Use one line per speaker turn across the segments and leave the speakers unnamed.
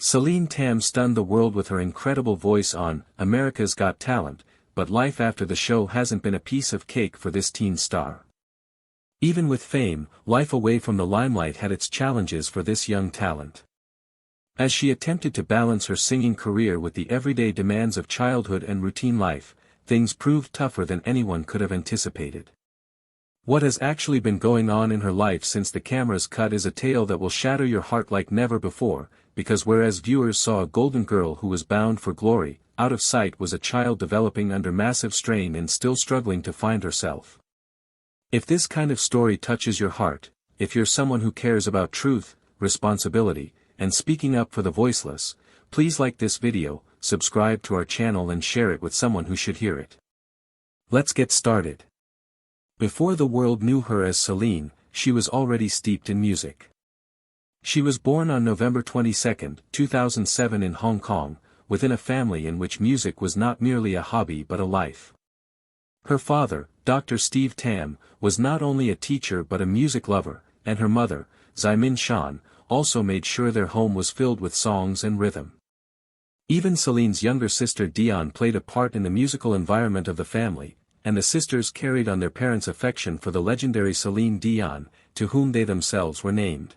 Celine Tam stunned the world with her incredible voice on America's Got Talent, but life after the show hasn't been a piece of cake for this teen star. Even with fame, life away from the limelight had its challenges for this young talent. As she attempted to balance her singing career with the everyday demands of childhood and routine life, things proved tougher than anyone could have anticipated. What has actually been going on in her life since the cameras cut is a tale that will shatter your heart like never before, because whereas viewers saw a golden girl who was bound for glory, out of sight was a child developing under massive strain and still struggling to find herself. If this kind of story touches your heart, if you're someone who cares about truth, responsibility, and speaking up for the voiceless, please like this video, subscribe to our channel and share it with someone who should hear it. Let's get started. Before the world knew her as Celine, she was already steeped in music. She was born on November 22, 2007 in Hong Kong, within a family in which music was not merely a hobby but a life. Her father, Dr. Steve Tam, was not only a teacher but a music lover, and her mother, Celine Tam, also made sure their home was filled with songs and rhythm. Even Celine's younger sister Dion played a part in the musical environment of the family, and the sisters carried on their parents' affection for the legendary Celine Dion, to whom they themselves were named.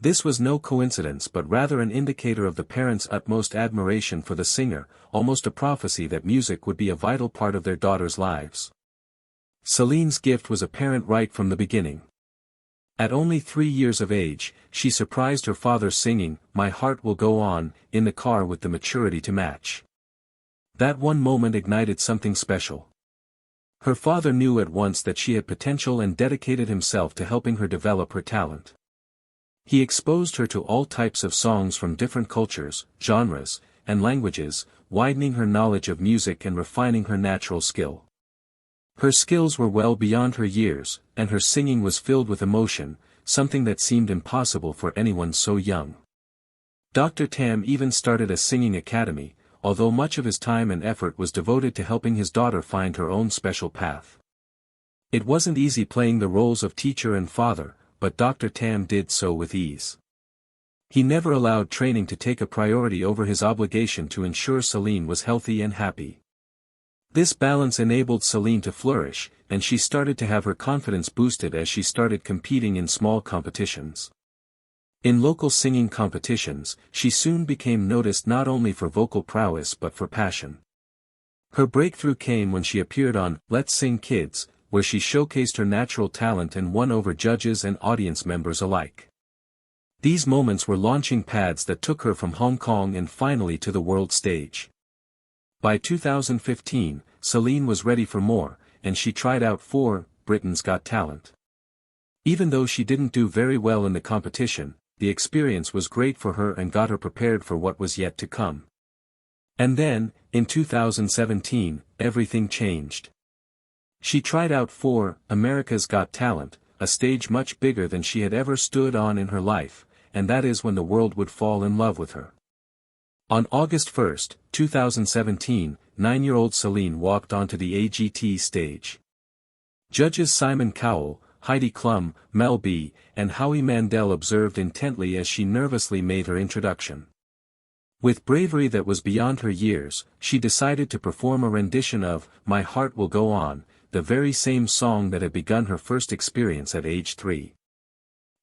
This was no coincidence but rather an indicator of the parents' utmost admiration for the singer, almost a prophecy that music would be a vital part of their daughters' lives. Celine's gift was apparent right from the beginning. At only 3 years of age, she surprised her father singing, "My Heart Will Go On," in the car with the maturity to match. That one moment ignited something special. Her father knew at once that she had potential and dedicated himself to helping her develop her talent. He exposed her to all types of songs from different cultures, genres, and languages, widening her knowledge of music and refining her natural skill. Her skills were well beyond her years, and her singing was filled with emotion, something that seemed impossible for anyone so young. Dr. Tam even started a singing academy, although much of his time and effort was devoted to helping his daughter find her own special path. It wasn't easy playing the roles of teacher and father, but Dr. Tam did so with ease. He never allowed training to take a priority over his obligation to ensure Celine was healthy and happy. This balance enabled Celine to flourish, and she started to have her confidence boosted as she started competing in small competitions. In local singing competitions, she soon became noticed not only for vocal prowess but for passion. Her breakthrough came when she appeared on Let's Sing Kids, where she showcased her natural talent and won over judges and audience members alike. These moments were launching pads that took her from Hong Kong and finally to the world stage. By 2015, Celine was ready for more, and she tried out for Britain's Got Talent. Even though she didn't do very well in the competition, the experience was great for her and got her prepared for what was yet to come. And then, in 2017, everything changed. She tried out for America's Got Talent, a stage much bigger than she had ever stood on in her life, and that is when the world would fall in love with her. On August 1, 2017, 9-year-old Celine walked onto the AGT stage. Judges Simon Cowell, Heidi Klum, Mel B, and Howie Mandel observed intently as she nervously made her introduction. With bravery that was beyond her years, she decided to perform a rendition of My Heart Will Go On, the very same song that had begun her first experience at age 3.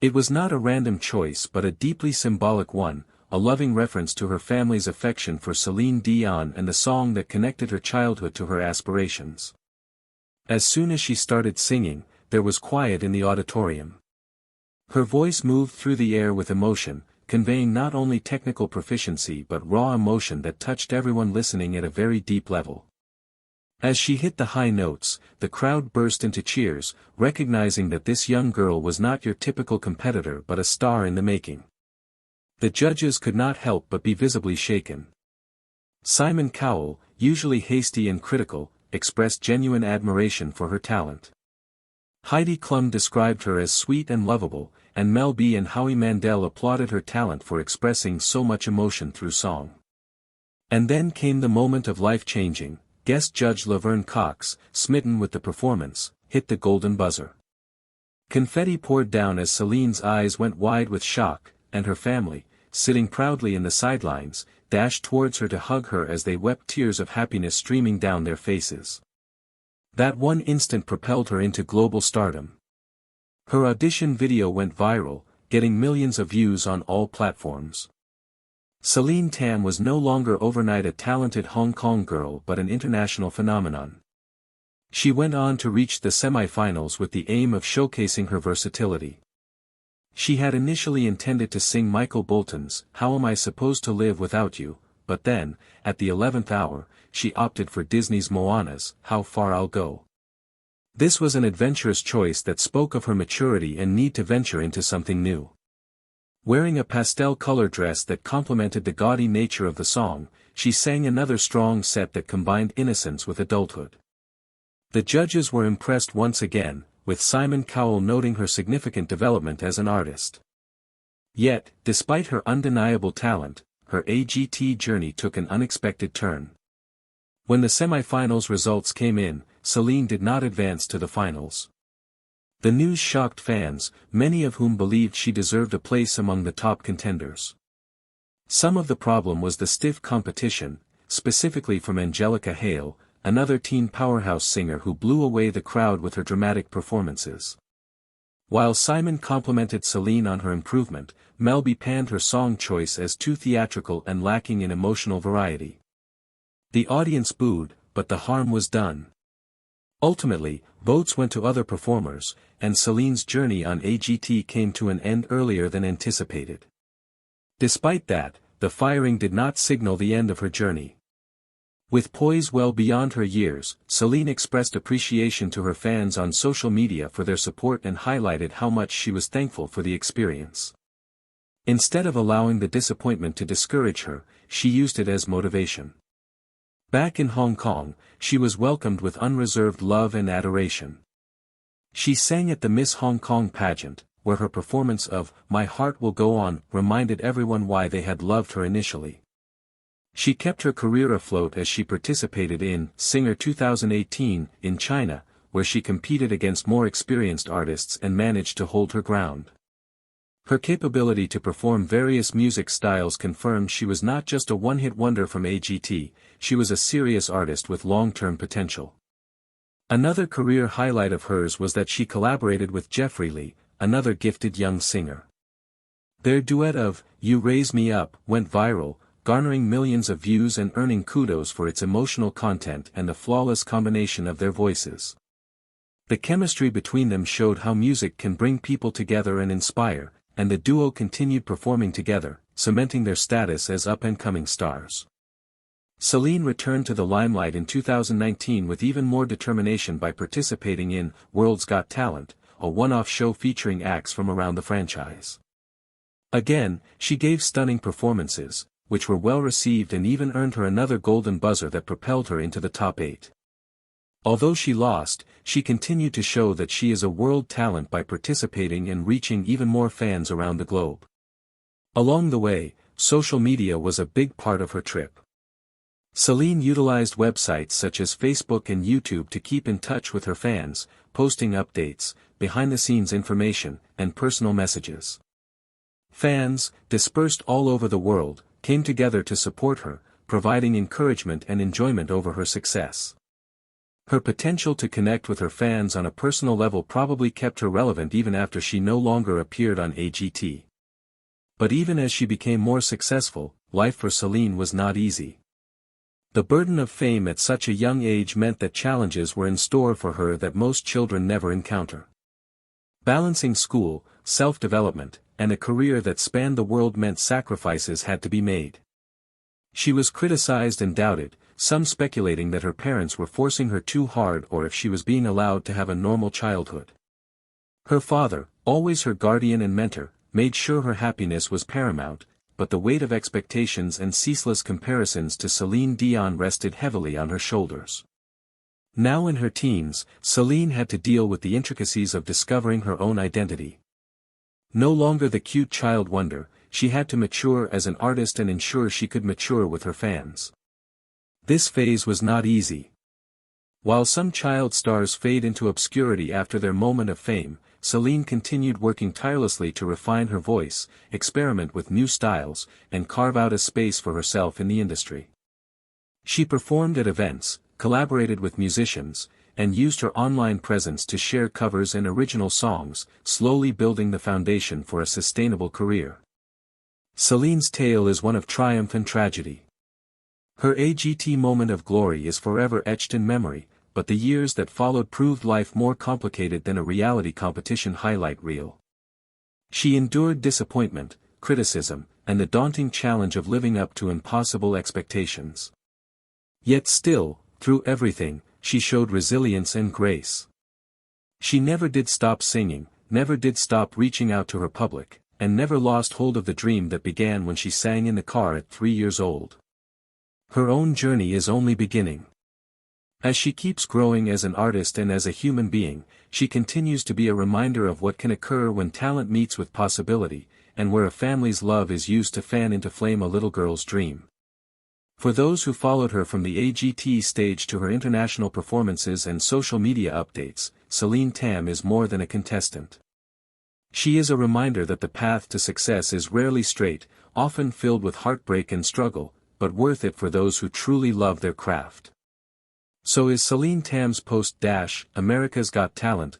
It was not a random choice but a deeply symbolic one, a loving reference to her family's affection for Celine Dion and the song that connected her childhood to her aspirations. As soon as she started singing, there was quiet in the auditorium. Her voice moved through the air with emotion, conveying not only technical proficiency but raw emotion that touched everyone listening at a very deep level. As she hit the high notes, the crowd burst into cheers, recognizing that this young girl was not your typical competitor but a star in the making. The judges could not help but be visibly shaken. Simon Cowell, usually hasty and critical, expressed genuine admiration for her talent. Heidi Klum described her as sweet and lovable, and Mel B and Howie Mandel applauded her talent for expressing so much emotion through song. And then came the moment of life-changing. Guest judge Laverne Cox, smitten with the performance, hit the golden buzzer. Confetti poured down as Celine's eyes went wide with shock, and her family, sitting proudly in the sidelines, dashed towards her to hug her as they wept, tears of happiness streaming down their faces. That one instant propelled her into global stardom. Her audition video went viral, getting millions of views on all platforms. Celine Tam was no longer overnight a talented Hong Kong girl but an international phenomenon. She went on to reach the semi-finals with the aim of showcasing her versatility. She had initially intended to sing Michael Bolton's "How Am I Supposed to Live Without You," but then, at the 11th hour, she opted for Disney's Moana's "How Far I'll Go." This was an adventurous choice that spoke of her maturity and need to venture into something new. Wearing a pastel-colored dress that complemented the gaudy nature of the song, she sang another strong set that combined innocence with adulthood. The judges were impressed once again, with Simon Cowell noting her significant development as an artist. Yet, despite her undeniable talent, her AGT journey took an unexpected turn. When the semi-finals results came in, Celine did not advance to the finals. The news shocked fans, many of whom believed she deserved a place among the top contenders. Some of the problem was the stiff competition, specifically from Angelica Hale, another teen powerhouse singer who blew away the crowd with her dramatic performances. While Simon complimented Celine on her improvement, Melby panned her song choice as too theatrical and lacking in emotional variety. The audience booed, but the harm was done. Ultimately, votes went to other performers, and Celine's journey on AGT came to an end earlier than anticipated. Despite that, the firing did not signal the end of her journey. With poise well beyond her years, Celine expressed appreciation to her fans on social media for their support and highlighted how much she was thankful for the experience. Instead of allowing the disappointment to discourage her, she used it as motivation. Back in Hong Kong, she was welcomed with unreserved love and adoration. She sang at the Miss Hong Kong pageant, where her performance of "My Heart Will Go On" reminded everyone why they had loved her initially. She kept her career afloat as she participated in Singer 2018 in China, where she competed against more experienced artists and managed to hold her ground. Her capability to perform various music styles confirmed she was not just a one-hit wonder from AGT, she was a serious artist with long-term potential. Another career highlight of hers was that she collaborated with Jeffrey Lee, another gifted young singer. Their duet of "You Raise Me Up" went viral, garnering millions of views and earning kudos for its emotional content and the flawless combination of their voices. The chemistry between them showed how music can bring people together and inspire, and the duo continued performing together, cementing their status as up-and-coming stars. Celine returned to the limelight in 2019 with even more determination by participating in World's Got Talent, a one-off show featuring acts from around the franchise. Again, she gave stunning performances, which were well received and even earned her another golden buzzer that propelled her into the top 8. Although she lost, she continued to show that she is a world talent by participating and reaching even more fans around the globe. Along the way, social media was a big part of her trip. Celine utilized websites such as Facebook and YouTube to keep in touch with her fans, posting updates, behind-the-scenes information, and personal messages. Fans, dispersed all over the world, came together to support her, providing encouragement and enjoyment over her success. Her potential to connect with her fans on a personal level probably kept her relevant even after she no longer appeared on AGT. But even as she became more successful, life for Celine was not easy. The burden of fame at such a young age meant that challenges were in store for her that most children never encounter. Balancing school, self-development, and a career that spanned the world meant sacrifices had to be made. She was criticized and doubted, some speculating that her parents were forcing her too hard or if she was being allowed to have a normal childhood. Her father, always her guardian and mentor, made sure her happiness was paramount, but the weight of expectations and ceaseless comparisons to Celine Dion rested heavily on her shoulders. Now in her teens, Celine had to deal with the intricacies of discovering her own identity. No longer the cute child wonder, she had to mature as an artist and ensure she could mature with her fans. This phase was not easy. While some child stars fade into obscurity after their moment of fame, Celine continued working tirelessly to refine her voice, experiment with new styles, and carve out a space for herself in the industry. She performed at events, collaborated with musicians, and used her online presence to share covers and original songs, slowly building the foundation for a sustainable career. Celine's tale is one of triumph and tragedy. Her AGT moment of glory is forever etched in memory, but the years that followed proved life more complicated than a reality competition highlight reel. She endured disappointment, criticism, and the daunting challenge of living up to impossible expectations. Yet still, through everything, she showed resilience and grace. She never did stop singing, never did stop reaching out to her public, and never lost hold of the dream that began when she sang in the car at 3 years old. Her own journey is only beginning. As she keeps growing as an artist and as a human being, she continues to be a reminder of what can occur when talent meets with possibility, and where a family's love is used to fan into flame a little girl's dream. For those who followed her from the AGT stage to her international performances and social media updates, Celine Tam is more than a contestant. She is a reminder that the path to success is rarely straight, often filled with heartbreak and struggle, but worth it for those who truly love their craft. So is Celine Tam's post-America's Got Talent